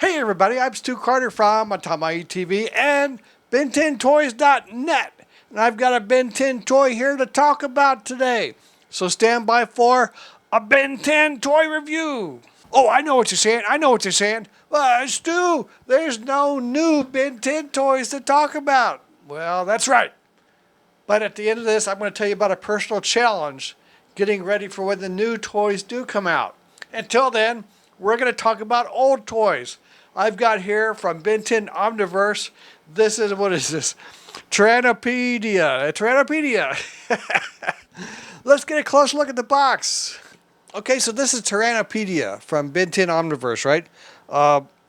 Hey everybody, I'm Stu Carter from Atamaii TV and Ben10Toys.net. And I've got a Ben 10 toy here to talk about today. So stand by for a Ben 10 toy review. Oh, I know what you're saying. Stu, there's no new Ben 10 toys to talk about. Well, that's right. But at the end of this, I'm going to tell you about a personal challenge getting ready for when the new toys do come out. Until then, we're going to talk about old toys. I've got here from Ben 10 Omniverse. What is this? Tyrannopede. Let's get a close look at the box. Okay, so this is Tyrannopede from Ben 10 Omniverse, right?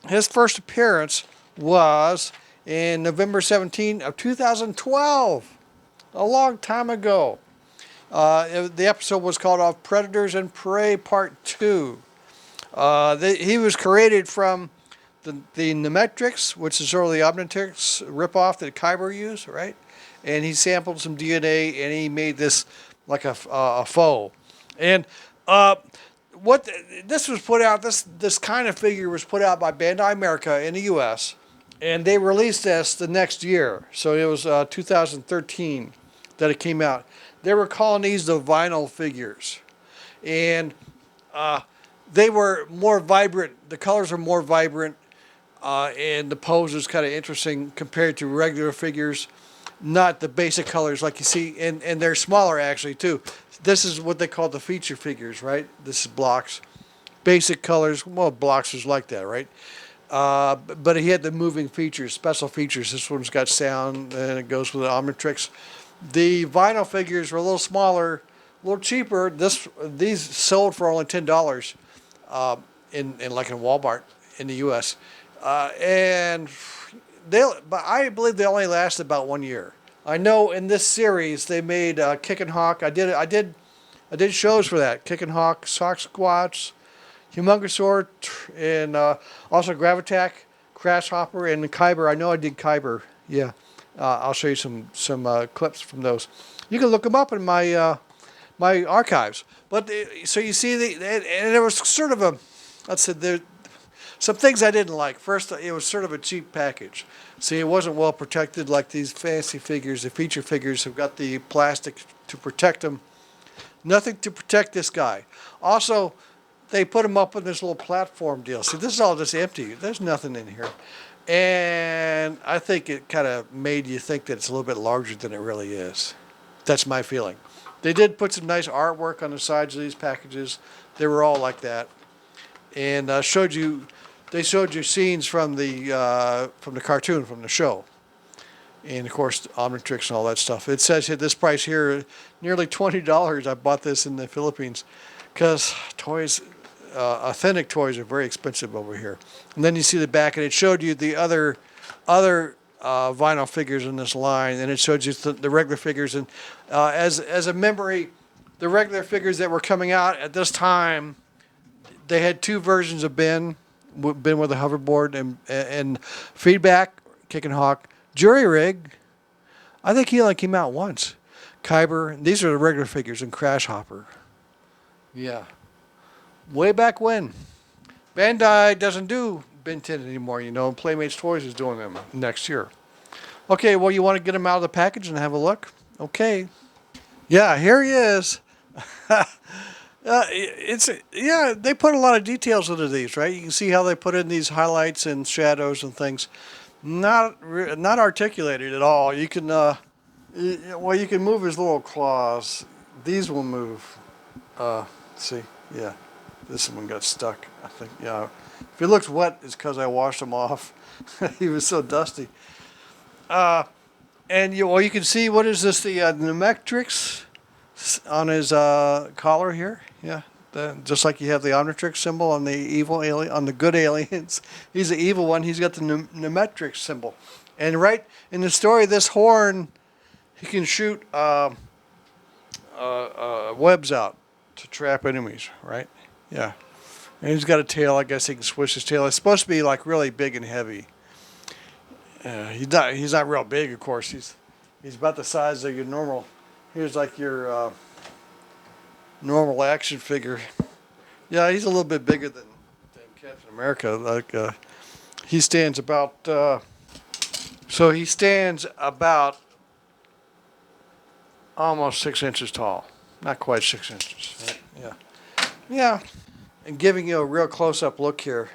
His first appearance was in November 17 of 2012. A long time ago. The episode was called Predators and Prey Part 2. He was created from the Nemetrix, which is sort of the Omnitrix ripoff that Khyber used, right? And he sampled some DNA and he made this like a foe. And this was put out, this kind of figure was put out by Bandai America in the US. And they released this the next year. So it was 2013 that it came out. They were calling these the vinyl figures. And they were more vibrant. The colors are more vibrant. And the pose is kind of interesting compared to regular figures. Not the basic colors like you see. And they're smaller actually too. This is what they call the feature figures, right? This is blocks. Basic colors. Well, blocks was like that, right? But he had the moving features, special features. This one's got sound and it goes with the Omnitrix. The vinyl figures were a little smaller, a little cheaper. These sold for only $10 in Walmart in the U.S. But I believe they only lasted about 1 year. I know in this series they made Kicken Hawk. I did shows for that. Kicken Hawk, Shocksquatch, Humungousaur, and also Gravattack, Crashopper, and Khyber. I know I did Khyber. Yeah. I'll show you some clips from those. You can look them up in my my archives. But so you see, and there was sort of there some things I didn't like. First, it was sort of a cheap package. See, it wasn't well protected like these fancy figures. The feature figures have got the plastic to protect them. Nothing to protect this guy. Also, they put him up on this little platform deal. See, this is all just empty. There's nothing in here. And I think it kind of made you think that it's a little bit larger than it really is. That's my feeling. They did put some nice artwork on the sides of these packages. They were all like that. And they showed you scenes from the cartoon, from the show. And of course, Omnitrix and all that stuff. It says here, this price here, nearly $20. I bought this in the Philippines because toys... authentic toys are very expensive over here. And then you see the back, and it showed you the other vinyl figures in this line, and it showed you the regular figures. And as a memory, the regular figures that were coming out at this time, they had two versions of Ben with a hoverboard and feedback, Kicken Hawk, Jury Rig. I think he only came out once. Khyber. These are the regular figures, and Crashopper. Yeah. Way back when. Bandai doesn't do Ben 10 anymore, you know. Playmates Toys is doing them next year. Okay, well, you want to get them out of the package and have a look? Okay. Yeah, here he is. They put a lot of details into these, right? You can see how they put in these highlights and shadows and things. Not articulated at all. You can, you can move his little claws. These will move. See, yeah. This one got stuck, I think. Yeah, if it looks wet, it's because I washed him off. He was so dusty. And you can see, what is this? The Nemetrix on his collar here. Yeah, just like you have the Omnitrix symbol on the evil alien, on the good aliens. He's the evil one. He's got the Nemetrix symbol. And right in the story, this horn, he can shoot webs out to trap enemies. Right. Yeah, and he's got a tail. I guess he can swish his tail. It's supposed to be like really big and heavy. He's not real big, of course. He's about the size of your normal. Here's like your normal action figure. Yeah, he's a little bit bigger than Captain America. Like He stands about, so he stands about almost 6 inches tall. Not quite 6 inches. Yeah. Yeah. And giving you a real close-up look here.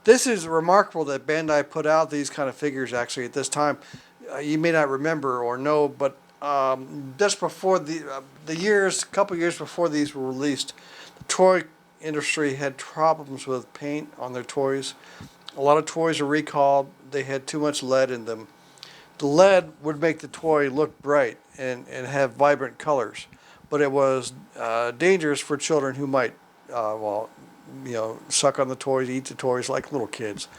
This is remarkable that Bandai put out these kind of figures actually at this time. You may not remember or know, but just before couple years before these were released, the toy industry had problems with paint on their toys. A lot of toys were recalled. They had too much lead in them. The lead would make the toy look bright and have vibrant colors, but it was dangerous for children who might, suck on the toys, eat the toys like little kids.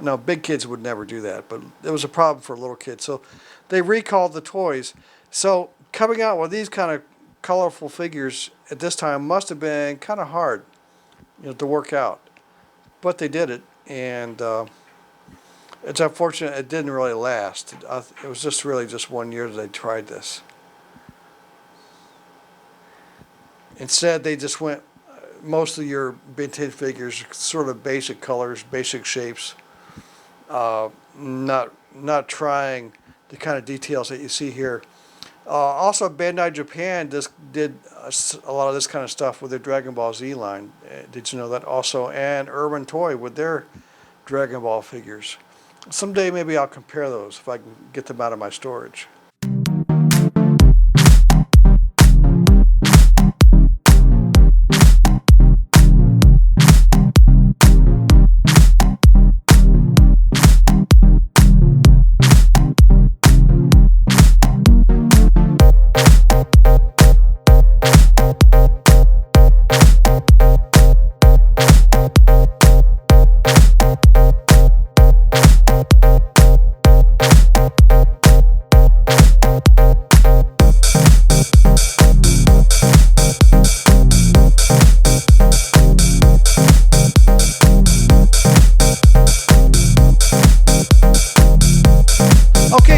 Now, big kids would never do that, but it was a problem for little kids. So they recalled the toys. So coming out with these kind of colorful figures at this time must have been kind of hard, to work out. But they did it, and it's unfortunate it didn't really last. It was just 1 year that they tried this. Instead, they just went, most of your vintage figures, sort of basic colors, basic shapes, not trying the kind of details that you see here. Also, Bandai Japan just did a lot of this kind of stuff with their Dragon Ball Z line. Did you know that also? And Urban Toy with their Dragon Ball figures. Someday maybe I'll compare those if I can get them out of my storage.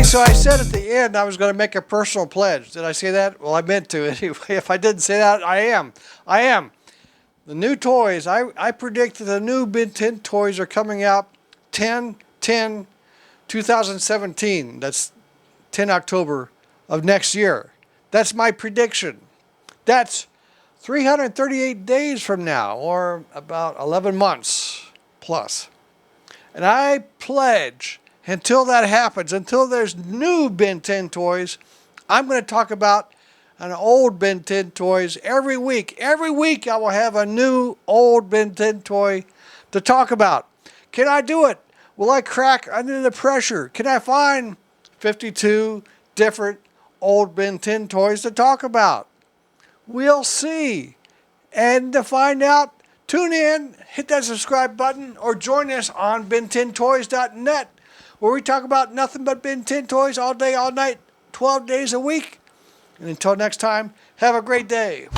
So I said at the end I was going to make a personal pledge. Did I say that? Well, I meant to anyway. If I didn't say that, I am. The new toys, I predict that the new Ben 10 toys are coming out 10/10/2017. That's 10 October of next year. That's my prediction. That's 338 days from now, or about 11 months plus. And I pledge, until that happens, until there's new Ben 10 toys, I'm going to talk about an old Ben 10 toys every week. Every week I will have a new old Ben 10 toy to talk about. Can I do it? Will I crack under the pressure? Can I find 52 different old Ben 10 toys to talk about? We'll see. And to find out, tune in, hit that subscribe button, or join us on ben10toys.net. where we talk about nothing but Ben 10 toys all day, all night, 12 days a week. And until next time, have a great day.